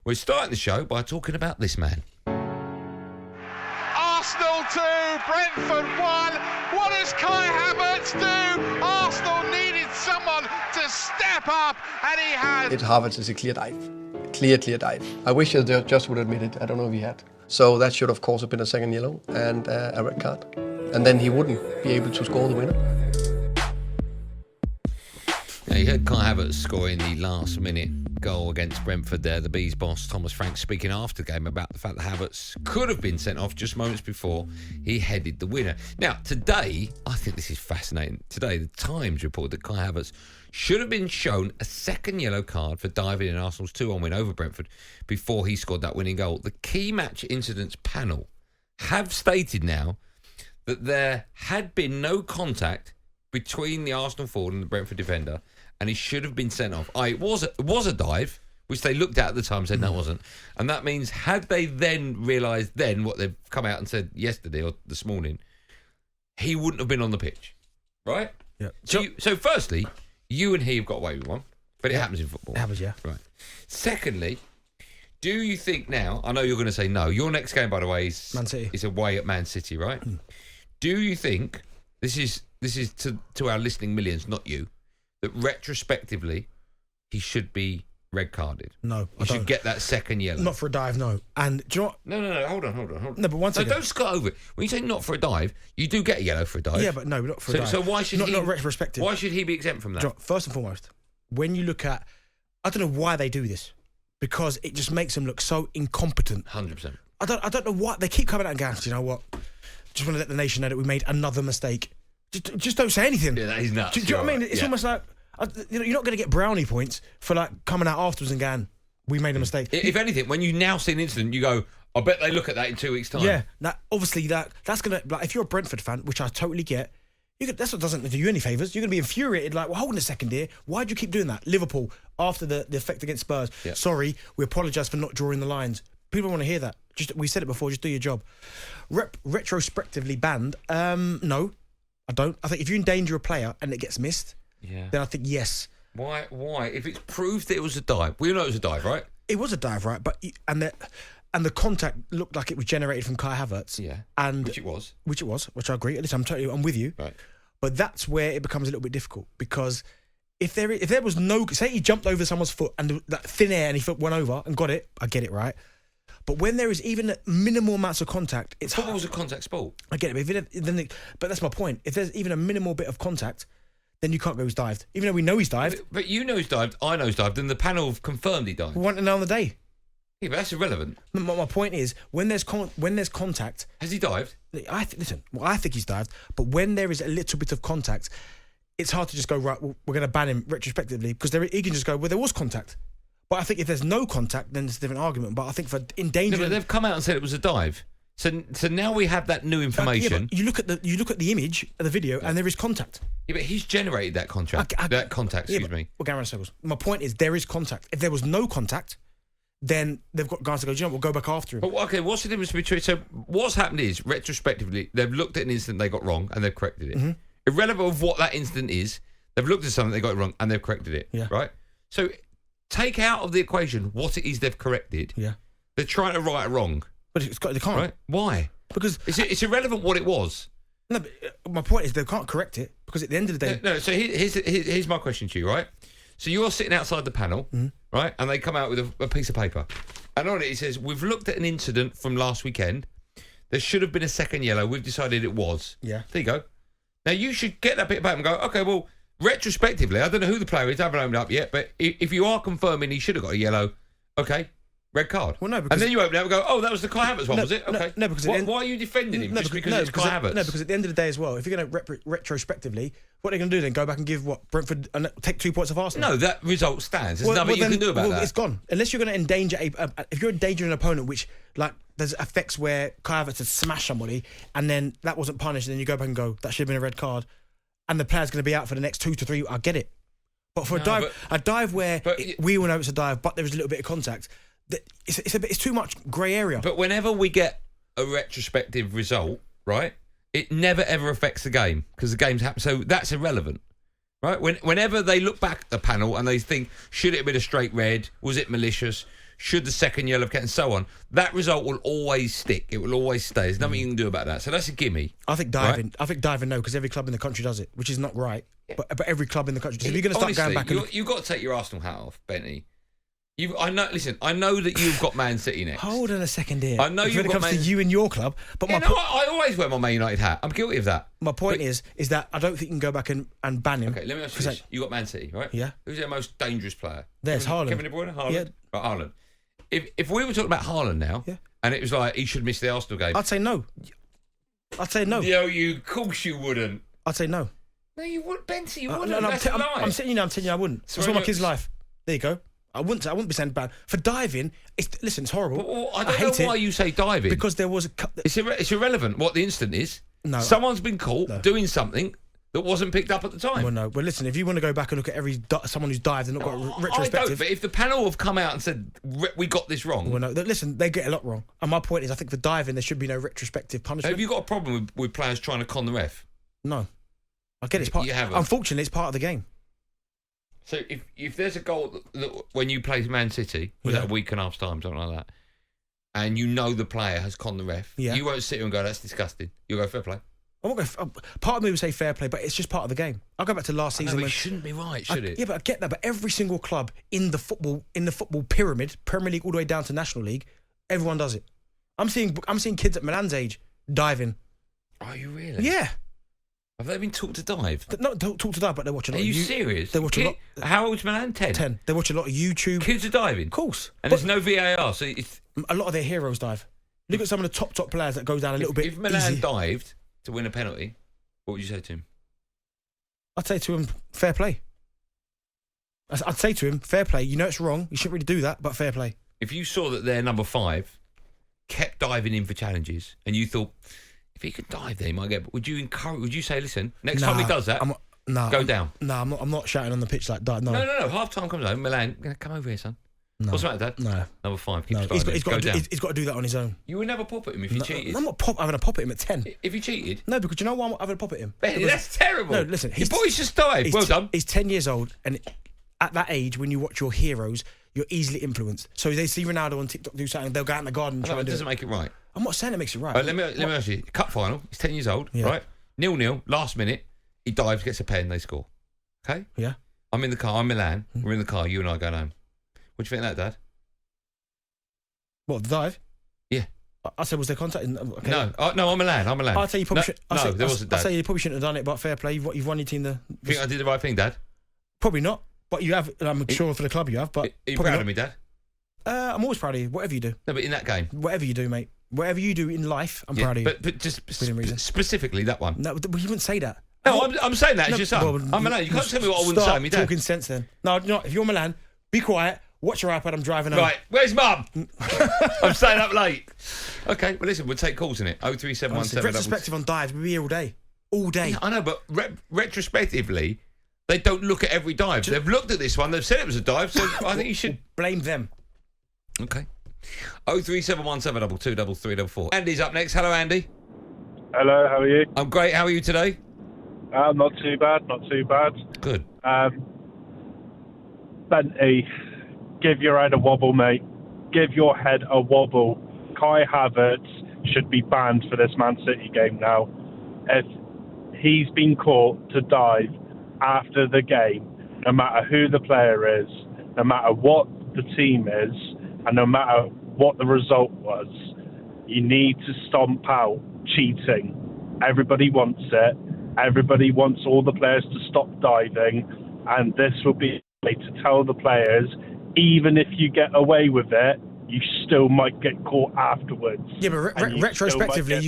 We're starting the show by talking about this man. Arsenal 2, Brentford 1. What does Kai Havertz do? Arsenal needed someone to step up, and he has. Havertz is a clear dive. Clear dive. I wish I just would admit it. I don't know if he had. So that should, of course, have been a second yellow and a red card. And then he wouldn't be able to score the winner. Yeah, you heard Kai Havertz scoring the last-minute goal against Brentford there. The Bees boss, Thomas Frank, speaking after the game about the fact that Havertz could have been sent off just moments before he headed the winner. Now, today, I think this is fascinating. Today, the Times reported that Kai Havertz should have been shown a second yellow card for diving in Arsenal's 2-1 win over Brentford before he scored that winning goal. The key match incidents panel have stated now that there had been no contact between the Arsenal forward and the Brentford defender, and he should have been sent off. It was a dive, which they looked at the time and said no, it wasn't. And that means had they then realised then what they've come out and said yesterday or this morning, he wouldn't have been on the pitch, right? Yeah. So firstly, you and he have got away with one, but it happens in football. It happens, yeah. Right. Secondly, do you think now, I know you're going to say no, your next game, by the way, is Man City. Is away at Man City, right? Do you think, this is to our listening millions, not you, that retrospectively he should be red carded? No, he should get that second yellow. Not for a dive, no. And do you know what? No, hold on. No, but one second. Don't skirt over it. When you say not for a dive, you do get a yellow for a dive. Yeah, but no, not for a dive. So why should not retrospective. Why should he be exempt from that? Do you know what? First and foremost, when you look at, I don't know why they do this, because it just makes them look so incompetent. 100%. I don't know what they keep coming out and going, you know what? Just want to let the nation know that we made another mistake. Just don't say anything. Yeah, that is nuts. Do you know what I mean? It's almost like, you're not going to get brownie points for like coming out afterwards and going, we made a mistake. If anything, when you now see an incident, you go, I bet they look at that in 2 weeks' time. Yeah, obviously that's going to, like, if you're a Brentford fan, which I totally get, that's what doesn't do you any favours. You're going to be infuriated, like, well, hold on a second here. Why'd you keep doing that? Liverpool, after the effect against Spurs, sorry, we apologise for not drawing the lines. People want to hear that. We said it before, just do your job. Retrospectively banned, no, I don't. I think if you endanger a player and it gets missed, then I think yes. Why? If it's proved that it was a dive, we know it was a dive, right? It was a dive, right? But and the contact looked like it was generated from Kai Havertz. Yeah, and which it was, which I agree. At least I'm with you. Right. But that's where it becomes a little bit difficult, because if there was no, say he jumped over someone's foot and that thin air and he went over and got it, I get it, right? But when there is even minimal amounts of contact, it's football was a contact sport. I get it, but that's my point. If there's even a minimal bit of contact, then you can't go he's dived. Even though we know he's dived. But you know he's dived, I know he's dived, and the panel have confirmed he dived. We want to know on the day. Yeah, but that's irrelevant. My point is, when there's contact... Has he dived? I think he's dived, but when there is a little bit of contact, it's hard to just go, right, well, we're going to ban him retrospectively, because he can just go, well, there was contact. But I think if there's no contact, then it's a different argument. But I think for endangering... No, but they've come out and said it was a dive. So now we have that new information. Yeah, but you look at the image of the video, and there is contact. Yeah, but he's generated that contact. Excuse me. We're going around circles. My point is, there is contact. If there was no contact, then they've got guys to go, you know, we'll go back after him. But okay, what's the difference between... So what's happened is, retrospectively, they've looked at an incident they got wrong, and they've corrected it. Mm-hmm. Irrelevant of what that incident is, they've looked at something they got wrong, and they've corrected it. Yeah. Right? So take out of the equation what it is they've corrected. Yeah. They're trying to right it wrong. But they can't. Right? Why? Because... It's irrelevant what it was. No, but my point is they can't correct it, because at the end of the day... No, so here's my question to you, right? So you're sitting outside the panel, right? And they come out with a piece of paper. And on it says, we've looked at an incident from last weekend. There should have been a second yellow. We've decided it was. Yeah. There you go. Now, you should get that bit of paper and go, okay, well, retrospectively, I don't know who the player is. I haven't opened it up yet. But if you are confirming he should have got a yellow, okay, red card. Well, no, because... And then you open it up and go, oh, that was the Kai Havertz one, was it? Okay. No, because... Why are you defending him just because it's Kai Havertz? No, because at the end of the day as well, if you're going to retrospectively, what are they going to do then? Go back and give Brentford and take 2 points off Arsenal? No, that result stands. There's nothing you can do about that. It's gone. Unless you're going to endanger if you're endangering an opponent, which, like, there's effects where Kai Havertz had smashed somebody and then that wasn't punished, and then you go back and go, that should have been a red card, and the player's going to be out for the next 2 to 3. I get it. But for a dive where we all know it's a dive, but there is a little bit of contact, it's too much grey area. But whenever we get a retrospective result, right, it never ever affects the game, because the game's happened. So that's irrelevant, right? Whenever they look back at the panel and they think, should it have been a straight red? Was it malicious? should the second yellow have kept, and so on. That result will always stick. It will always stay. There's nothing you can do about that. So that's a gimme. I think diving. I think diving. No, because every club in the country does it, which is not right. Yeah. But every club in the country. If you're going to start going back, you've got to take your Arsenal hat off, Benny. I know that you've got Man City next. Hold on a second here. I know you've got when it comes to you and your club, but I always wear my Man United hat. I'm guilty of that. My point is that I don't think you can go back and ban him. Okay, let me ask you this. You got Man City, right? Yeah. Who's their most dangerous player? There's Haaland. Kevin De Bruyne? Haaland? Yeah. Right, Haaland. If we were talking about Haaland now, and it was like he should miss the Arsenal game, I'd say no. Yo, of course you wouldn't. I'd say no. No, you wouldn't, Benty. You wouldn't. That's a lie. I'm telling you, I wouldn't. It's for my kid's life. There you go. I wouldn't be saying bad for diving. It's horrible. Well, I don't know why you say diving, because there was it's irrelevant what the incident is. No, someone's been caught doing something that wasn't picked up at the time. Well, no. Well, listen, if you want to go back and look at someone who's dived and not got retrospective, I don't. But if the panel have come out and said we got this wrong, well, no. Listen, they get a lot wrong. And my point is, I think for diving there should be no retrospective punishment. Have you got a problem with players trying to con the ref? No, I get it. Unfortunately, it's part of the game. So if there's a goal that when you play Man City, was that a week and a half's time, something like that, and you know the player has conned the ref, you won't sit here and go, that's disgusting. You'll go, fair play. Part of me would say fair play, but it's just part of the game. I'll go back to last season. It shouldn't be right, should it? Yeah, but I get that. But every single club in the football pyramid, Premier League all the way down to National League, everyone does it. I'm seeing kids at Milan's age diving. Are you really? Yeah. Have they been taught to dive? Not taught to dive, but they watch a lot. Are you serious? They watch a lot. How old's Milan? 10? 10. They watch a lot of YouTube. Kids are diving? Of course. And there's no VAR, so it's... A lot of their heroes dive. Look at some of the top players that go down a little bit. If Milan easy. dived to win a penalty, what would you say to him? I'd say to him, fair play. I'd say to him, fair play. You know it's wrong. You shouldn't really do that, but fair play. If you saw that their number 5 kept diving in for challenges, and you thought, if he could dive there, he might get... Would you say, listen, next time he does that, go down? No, I'm not shouting on the pitch like that. No. Half time comes home, Milan, come over here, son. No. What's the matter, Dad? No. Number 5 keeps diving. He's got to do that on his own. You would never pop at him if you cheated. I'm not having a pop at him at 10. If he cheated? No, because you know why I'm having a pop at him? Ben, that's terrible. No, listen. Your boy's just dived. Well done. He's 10 years old, and at that age, when you watch your heroes, you're easily influenced. So they see Ronaldo on TikTok do something, they'll go out in the garden and try and do it. Doesn't make it right. I'm not saying it makes it right. Let me ask you. Cup final. He's 10 years old, right? 0-0. Last minute, he dives, gets a pen, they score. Okay? Yeah. I'm in the car. I'm Milan. We're in the car. You and I going home. What do you think of that, Dad? What, the dive? Yeah. I said, was there contact? Okay. No, I'm Milan. I'll tell you probably shouldn't. No, there wasn't, Dad. I'll say you probably shouldn't have done it, but fair play. You've won your team. Think I did the right thing, Dad? Probably not. But you have. I'm sure for the club you have. But are you proud of me, Dad? I'm always proud of you. Whatever you do. No, but in that game. Whatever you do, mate. Whatever you do in life, I'm proud of you. But just specifically that one. No, but you wouldn't say that. No, I'm saying that as your son. I'm Milan. You can't tell me what I wouldn't say, me, Dad. Talking sense then. No, if you're Milan, be quiet. Watch your iPad. I'm driving home. Right, where's Mum? I'm staying up late. Okay, well listen, we'll take calls in it. 03717. Retrospective on dives. We'll be here all day. All day. Yeah, I know, but retrospectively, they don't look at every dive. They've looked at this one. They've said it was a dive, so I think you should blame them. Okay. 03717 22334. Andy's up next. Hello, Andy. Hello, how are you? I'm great. How are you today? Not too bad. Good. Benty, give your head a wobble, mate. Give your head a wobble. Kai Havertz should be banned for this Man City game now. If he's been caught to dive after the game, no matter who the player is, no matter what the team is, and no matter what the result was, you need to stomp out cheating. Everybody wants it. Everybody wants all the players to stop diving, and this will be a way to tell the players, even if you get away with it, you still might get caught afterwards. Yeah, but retrospectively,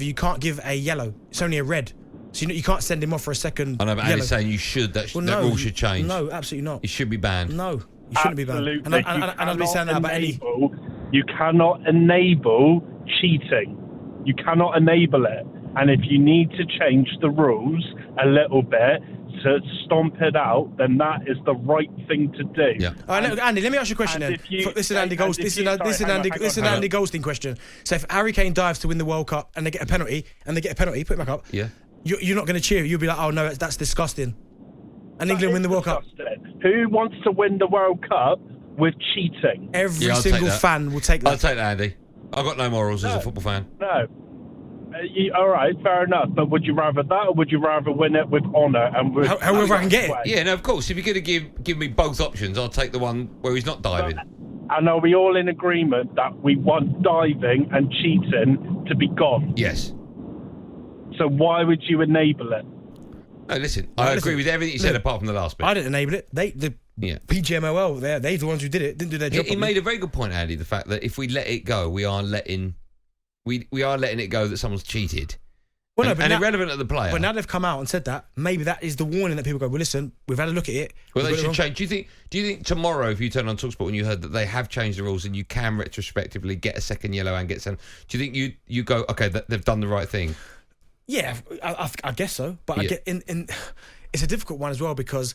you can't give a yellow. It's only a red. So you can't send him off for a second. I know, but Andy's saying you should. That rule should change. No, absolutely not. He should be banned. No, he shouldn't be banned. And I'll be saying that about any. You cannot enable cheating. You cannot enable it. And if you need to change the rules a little bit to stomp it out, then that is the right thing to do. Yeah. All right, Andy, let me ask you a question then. This is Andy Goldstein. This is an Andy Goldstein question. So if Harry Kane dives to win the World Cup and they get a penalty, put it back up. Yeah. You're not going to cheer. You'll be like, oh no, that's disgusting. And England win the World Cup. Who wants to win the World Cup with cheating? Every Yeah, I'll take single that. fan will take that. I'll take that, Andy. I've got no morals as a football fan. No. All right, fair enough. But would you rather that, or would you rather win it with honour and with however I can get it? Yeah, no, of course. If you're going to give me both options, I'll take the one where he's not diving. And are we all in agreement that we want diving and cheating to be gone? Yes. So why would you enable it? No, listen, I agree with everything you said apart from the last bit. I didn't enable it. The PGMOL, they're the ones who did it. Didn't do their job. He made a very good point, Andy. The fact that if we let it go, we are letting it go that someone's cheated. Well, and now, irrelevant to the player. But now they've come out and said that, maybe that is the warning that people go, well, listen, we've had a look at it. Well, they should change. Do you think tomorrow, if you turn on talkSPORT and you heard that they have changed the rules and you can retrospectively get a second yellow and get some, do you think you go, okay, they've done the right thing? Yeah, I guess so. But I get in it's a difficult one as well because,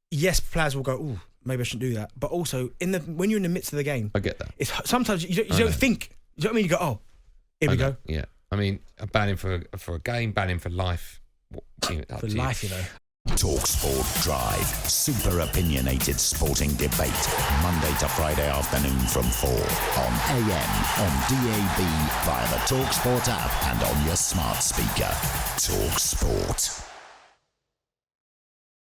yes, players will go, ooh, maybe I shouldn't do that. But also, when you're in the midst of the game, I get that. Sometimes you don't think. You know what I mean? You go, oh, here we go. Yeah. I mean, ban him for a game, ban him for life. For life, you know. talkSPORT Drive. Super opinionated sporting debate. Monday to Friday afternoon from 4 on AM, on DAB, via the talkSPORT app and on your smart speaker. talkSPORT.